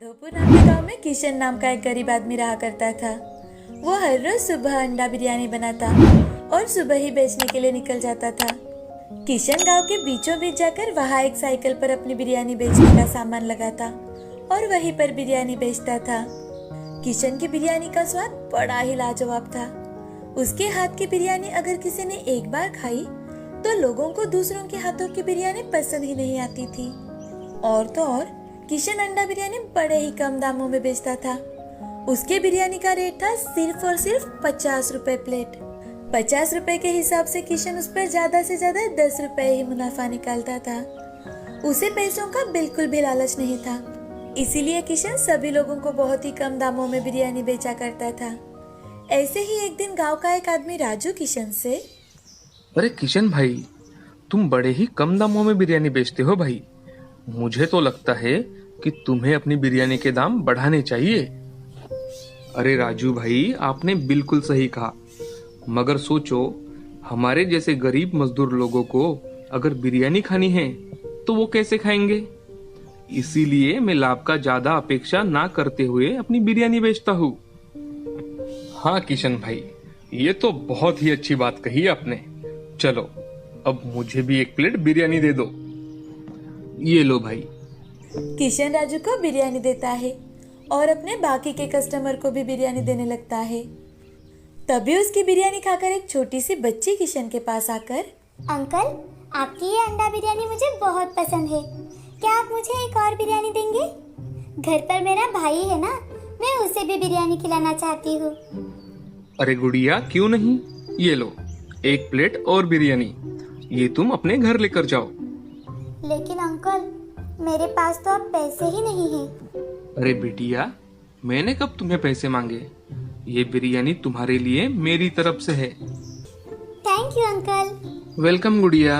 धोपुर नाम के गांव में किशन नाम का एक गरीब आदमी रहा करता था। वो हर रोज सुबह अंडा बिरयानी बनाता और सुबह ही बेचने के लिए निकल जाता था। किशन गांव के बीचों बीच जाकर वहाँ एक साइकिल पर अपनी बिरयानी बेचने का सामान लगाता और वहीं पर बिरयानी बेचता था। किशन की बिरयानी का स्वाद बड़ा ही लाजवाब था। उसके हाथ की बिरयानी अगर किसी ने एक बार खाई तो लोगों को दूसरों के हाथों की बिरयानी पसंद ही नहीं आती थी। और तो और किशन अंडा बिरयानी बड़े ही कम दामों में बेचता था। उसके बिरयानी का रेट था सिर्फ और सिर्फ 50 रुपए प्लेट। 50 रुपए के हिसाब से किशन उस पर ज्यादा से ज्यादा 10 रुपए ही मुनाफा निकालता था। उसे पैसों का बिल्कुल भी लालच नहीं था, इसीलिए किशन सभी लोगों को बहुत ही कम दामों में बिरयानी बेचा करता था। ऐसे ही एक दिन गांव का एक आदमी राजू किशन से, अरे किशन भाई, तुम बड़े ही कम दामों में बिरयानी बेचते हो भाई। मुझे तो लगता है कि तुम्हें अपनी बिरयानी के दाम बढ़ाने चाहिए। अरे राजू भाई, आपने बिल्कुल सही कहा, मगर सोचो हमारे जैसे गरीब मजदूर लोगों को अगर बिरयानी खानी है तो वो कैसे खाएंगे। इसीलिए मैं लाभ का ज्यादा अपेक्षा ना करते हुए अपनी बिरयानी बेचता हूँ। हाँ किशन भाई, ये तो बहुत ही अच्छी बात कही आपने। चलो अब मुझे भी एक प्लेट बिरयानी दे दो। ये लो भाई। किशन राजू को बिरयानी देता है और अपने बाकी के कस्टमर को भी बिरयानी देने लगता है। तभी उसकी बिरयानी खाकर एक छोटी सी बच्ची किशन के पास आकर, अंकल, आपकी ये अंडा बिरयानी मुझे बहुत पसंद है। क्या आप मुझे एक और बिरयानी देंगे? घर पर मेरा भाई है ना, मैं उसे भी बिरयानी खिलाना चाहती हूँ। अरे गुड़िया, क्यों नहीं, ये लो एक प्लेट और बिरयानी, ये तुम अपने घर लेकर जाओ। लेकिन अंकल, मेरे पास तो अब पैसे ही नहीं हैं। अरे बेटिया, मैंने कब तुम्हें पैसे मांगे। ये बिरयानी तुम्हारे लिए मेरी तरफ से है। Thank you uncle. वेलकम गुड़िया।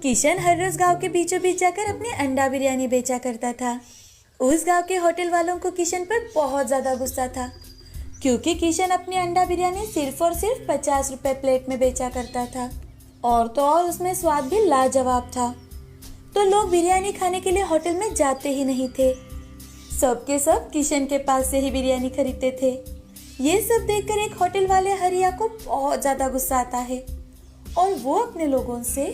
किशन हर रोज गांव के बीचों बीच जाकर अपनी अंडा बिरयानी बेचा करता था। उस गांव के होटल वालों को किशन पर बहुत ज्यादा गुस्सा था, क्योंकि किशन अपनी अंडा बिरयानी सिर्फ और सिर्फ 50 रुपए प्लेट में बेचा करता था। और तो और उसमें स्वाद भी लाजवाब था। तो लोग बिरयानी खाने के लिए होटल में जाते ही नहीं थे। सबके सब किशन के पास से ही बिरयानी खरीदते थे। ये सब देखकर एक होटल वाले हरिया को बहुत ज्यादा गुस्सा आता है और वो अपने लोगों से,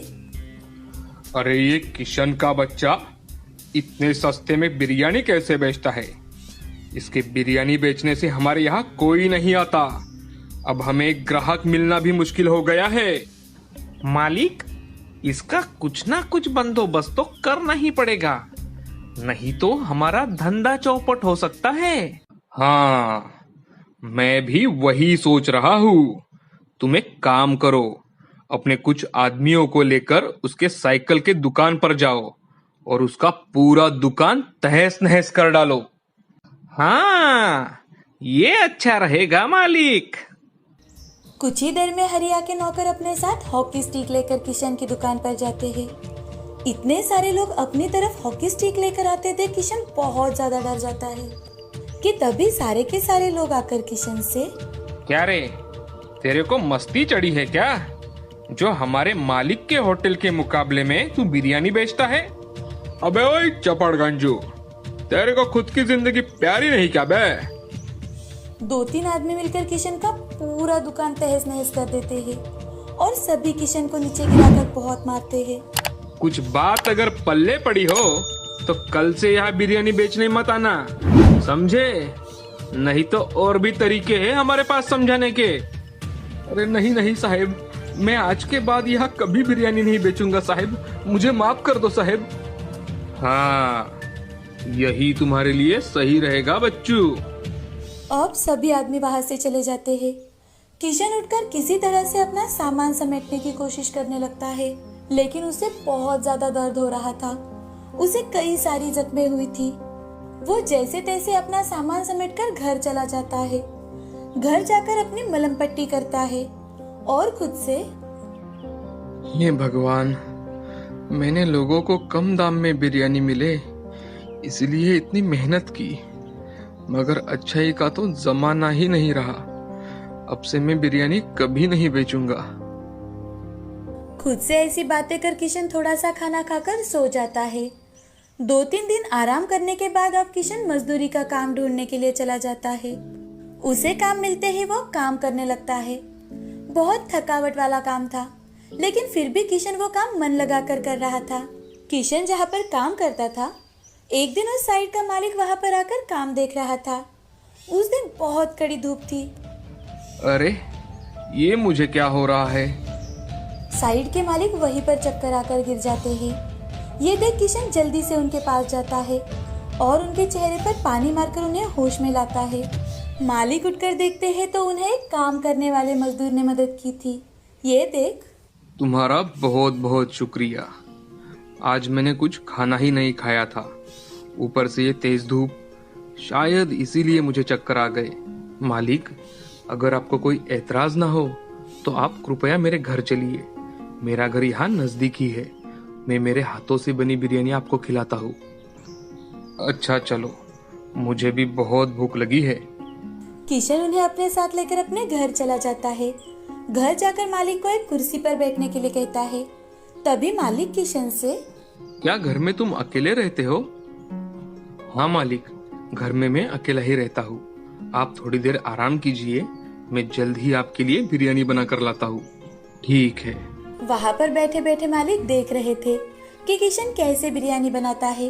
अरे ये किशन का बच्चा इतने सस्ते में बिरयानी कैसे बेचता है। इसके बिरयानी बेचने से हमारे यहाँ कोई नहीं आता। अब हमें ग्राहक मिलना भी मुश्किल हो गया है। मालिक, इसका कुछ ना कुछ बंदोबस्त तो करना ही पड़ेगा, नहीं तो हमारा धंधा चौपट हो सकता है। हाँ, मैं भी वही सोच रहा हूँ। तुम एक काम करो, अपने कुछ आदमियों को लेकर उसके साइकिल के दुकान पर जाओ और उसका पूरा दुकान तहस नहस कर डालो। हाँ, ये अच्छा रहेगा मालिक। कुछ ही देर में हरिया के नौकर अपने साथ हॉकी स्टिक लेकर किशन की दुकान पर जाते हैं। इतने सारे लोग अपनी तरफ हॉकी स्टिक लेकर आते थे, किशन बहुत ज्यादा डर जाता है कि तभी सारे के सारे लोग आकर किशन से, क्या रे, तेरे को मस्ती चढ़ी है क्या, जो हमारे मालिक के होटल के मुकाबले में तू बिरयानी बेचता है। अबे ओए चपड़गंजू, तेरे को खुद की जिंदगी प्यारी नहीं क्या बे। 2-3 आदमी मिलकर किशन का पूरा दुकान तहस नहस कर देते हैं और सभी किशन को नीचे गिराकर बहुत मारते हैं। कुछ बात अगर पल्ले पड़ी हो तो कल से यहाँ बिरयानी बेचने मत आना, समझे। नहीं तो और भी तरीके हैं हमारे पास समझाने के। अरे नहीं नहीं साहेब, मैं आज के बाद यहाँ कभी बिरयानी नहीं बेचूंगा साहेब, मुझे माफ कर दो साहेब। हाँ, यही तुम्हारे लिए सही रहेगा बच्चू। अब सभी आदमी वहां से चले जाते हैं। किशन उठकर किसी तरह से अपना सामान समेटने की कोशिश करने लगता है, लेकिन उसे बहुत ज्यादा दर्द हो रहा था। उसे कई सारी जख्में हुई थी। वो जैसे तैसे अपना सामान समेटकर घर चला जाता है। घर जाकर अपनी मलहम पट्टी करता है और खुद से, हे भगवान, मैंने लोगों को कम दाम में बिरयानी मिले इसलिए इतनी मेहनत की, मगर अच्छाई का तो जमाना ही नहीं रहा। अब से मैं बिरयानी कभी नहीं बेचूंगा। खुद से ऐसी बातें कर किशन थोड़ा सा खाना खाकर सो जाता है। 2-3 दिन आराम करने के बाद अब किशन मजदूरी का काम ढूंढने के लिए चला जाता है। उसे काम मिलते ही वो काम करने लगता है। बहुत थकावट वाला काम था, लेकिन फिर भी किशन वो काम मन लगाकर कर रहा था। किशन जहाँ पर काम करता था, एक दिन उस साइट का मालिक वहाँ पर आकर काम देख रहा था। उस दिन बहुत कड़ी धूप थी। अरे ये मुझे क्या हो रहा है? साइट के मालिक वहीं पर चक्कर आकर गिर जाते हैं। ये देख किशन जल्दी से उनके पास जाता है और उनके चेहरे पर पानी मारकर उन्हें होश में लाता है। मालिक उठकर देखते हैं तो उन्हें एक काम करने वाले मजदूर ने मदद की थी। ये देख। तुम्हारा बहुत बहुत शुक्रिया। आज मैंने कुछ खाना ही नहीं खाया था, ऊपर से ये तेज धूप, शायद इसीलिए मुझे चक्कर आ गए। मालिक, अगर आपको कोई एतराज ना हो तो आप कृपया मेरे घर चलिए। मेरा घर यहाँ नजदीक ही है। मैं मेरे हाथों से बनी बिरयानी आपको खिलाता हूँ। अच्छा चलो, मुझे भी बहुत भूख लगी है। किशन उन्हें अपने साथ लेकर अपने घर चला जाता है। घर जाकर मालिक को एक कुर्सी पर बैठने के लिए कहता है। तभी मालिक किशन से, क्या घर में तुम अकेले रहते हो? हाँ मालिक, घर में मैं अकेला ही रहता हूँ। आप थोड़ी देर आराम कीजिए, मैं जल्द ही आपके लिए बिरयानी बना कर लाता हूँ। ठीक है। वहाँ पर बैठे बैठे मालिक देख रहे थे कि किशन कैसे बिरयानी बनाता है।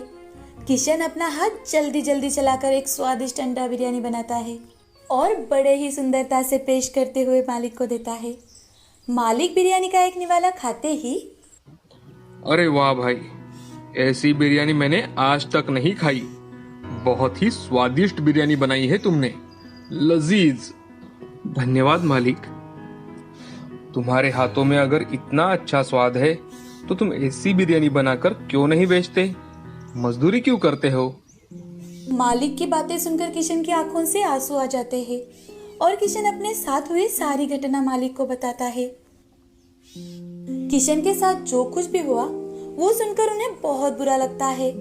किशन अपना हाथ जल्दी जल्दी चलाकर एक स्वादिष्ट अंडा बिरयानी बनाता है और बड़े ही सुंदरता से पेश करते हुए मालिक को देता है। मालिक बिरयानी का एक निवाला खाते ही, अरे वाह भाई, ऐसी बिरयानी मैंने आज तक नहीं खाई। बहुत ही स्वादिष्ट बिरयानी बनाई है तुमने, लजीज। धन्यवाद मालिक। तुम्हारे हाथों में अगर इतना अच्छा स्वाद है तो तुम ऐसी बिरयानी बनाकर क्यों नहीं बेचते? मजदूरी क्यों करते हो? मालिक की बातें सुनकर किशन की आंखों से आंसू आ जाते हैं और किशन अपने साथ हुई सारी घटना मालिक को बताता है। किशन के साथ जो कुछ भी हुआ वो सुनकर उन्हें बहुत बुरा लगता है।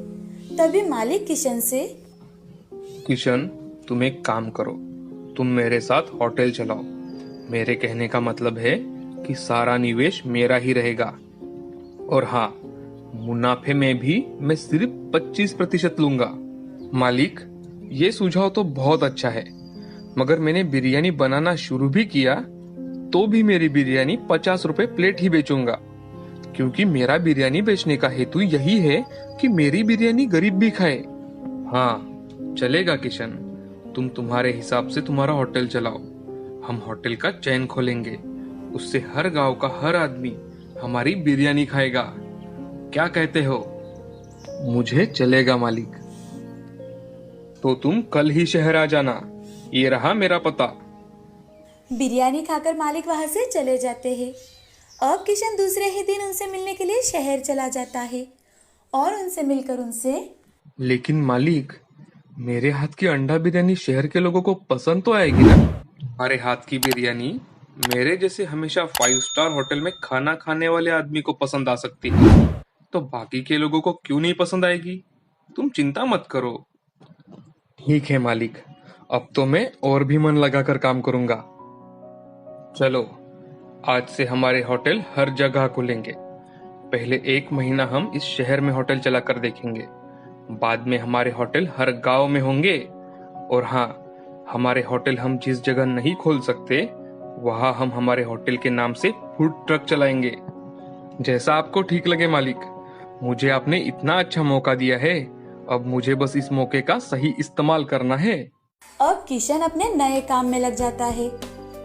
तभी मालिक किशन से, किशन, तुम एक काम करो, तुम मेरे साथ होटल चलाओ। मेरे कहने का मतलब है कि सारा निवेश मेरा ही रहेगा, और हाँ, मुनाफे में भी मैं सिर्फ 25% लूंगा। मालिक, ये सुझाव तो बहुत अच्छा है, मगर मैंने बिरयानी बनाना शुरू भी किया तो भी मेरी बिरयानी 50 रुपए प्लेट ही बेचूंगा, क्योंकि मेरा बिरयानी बेचने का हेतु यही है कि मेरी बिरयानी गरीब भी खाए। हाँ चलेगा किशन, तुम तुम्हारे हिसाब से तुम्हारा होटल चलाओ। हम होटल का चैन खोलेंगे, उससे हर गांव का हर आदमी हमारी बिरयानी खाएगा। क्या कहते हो? मुझे चलेगा मालिक। तो तुम कल ही शहर आ जाना, ये रहा मेरा पता। बिरयानी खाकर मालिक वहां से चले जाते हैं। अब किशन दूसरे ही दिन उनसे मिलने के लिए शहर चला जाता है और उनसे मिलकर उनसे, लेकिन मालिक, मेरे हाथ की अंडा बिरयानी शहर के लोगों को पसंद तो आएगी ना? हमारे हाथ की बिरयानी मेरे जैसे हमेशा 5 स्टार होटल में खाना खाने वाले आदमी को पसंद आ सकती है, तो बाकी के लोगों को क्यों नहीं पसंद आएगी? तुम चिंता मत करो। ठीक है मालिक, अब तो मैं और भी मन लगाकर काम करूंगा। चलो, आज से हमारे होटल हर जगह खुलेंगे। पहले 1 महीना हम इस शहर में होटल चलाकर देखेंगे, बाद में हमारे होटल हर गांव में होंगे। और हाँ, हमारे होटल हम जिस जगह नहीं खोल सकते वहां हम हमारे होटल के नाम से फूड ट्रक चलाएंगे। जैसा आपको ठीक लगे मालिक, मुझे आपने इतना अच्छा मौका दिया है, अब मुझे बस इस मौके का सही इस्तेमाल करना है। अब किशन अपने नए काम में लग जाता है।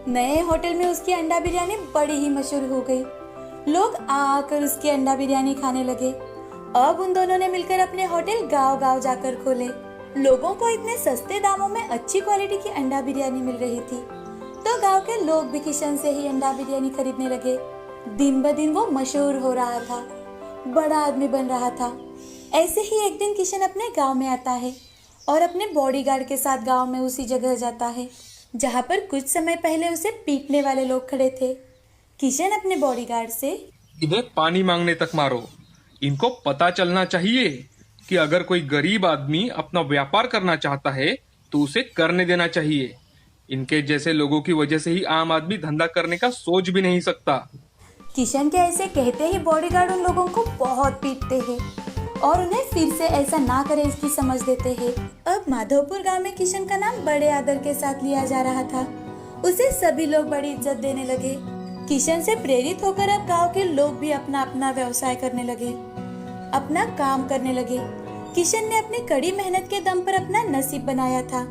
नए होटल में उसकी अंडा बिरयानी बड़ी ही मशहूर हो गई। लोग आकर उसकी अंडा बिरयानी खाने लगे। अब उन दोनों ने मिलकर अपने होटल गांव गांव जाकर खोले। लोगों को इतने सस्ते दामों में अच्छी क्वालिटी की अंडा बिरयानी मिल रही थी, तो गांव के लोग भी किशन से ही अंडा बिरयानी खरीदने लगे। दिन ब दिन वो मशहूर हो रहा था, बड़ा आदमी बन रहा था। ऐसे ही एक दिन किशन अपने गांव में आता है और अपने बॉडीगार्ड के साथ गांव में उसी जगह जाता है जहां पर कुछ समय पहले उसे पीटने वाले लोग खड़े थे। किशन अपने बॉडीगार्ड से, इन्हें पानी मांगने तक मारो। इनको पता चलना चाहिए कि अगर कोई गरीब आदमी अपना व्यापार करना चाहता है तो उसे करने देना चाहिए। इनके जैसे लोगों की वजह से ही आम आदमी धंधा करने का सोच भी नहीं सकता। किशन के ऐसे कहते ही बॉडीगार्ड उन लोगों को बहुत पीटते हैं और उन्हें फिर से ऐसा ना करे इसकी समझ देते हैं। अब माधवपुर गांव में किशन का नाम बड़े आदर के साथ लिया जा रहा था। उसे सभी लोग बड़ी इज्जत देने लगे। किशन से प्रेरित होकर अब गांव के लोग भी अपना अपना व्यवसाय करने लगे, अपना काम करने लगे। किशन ने अपनी कड़ी मेहनत के दम पर अपना नसीब बनाया था।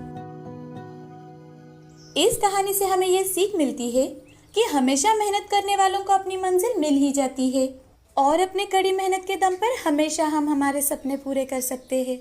इस कहानी से हमें यह सीख मिलती है कि हमेशा मेहनत करने वालों को अपनी मंजिल मिल ही जाती है और अपनी कड़ी मेहनत के दम पर हमेशा हम हमारे सपने पूरे कर सकते हैं।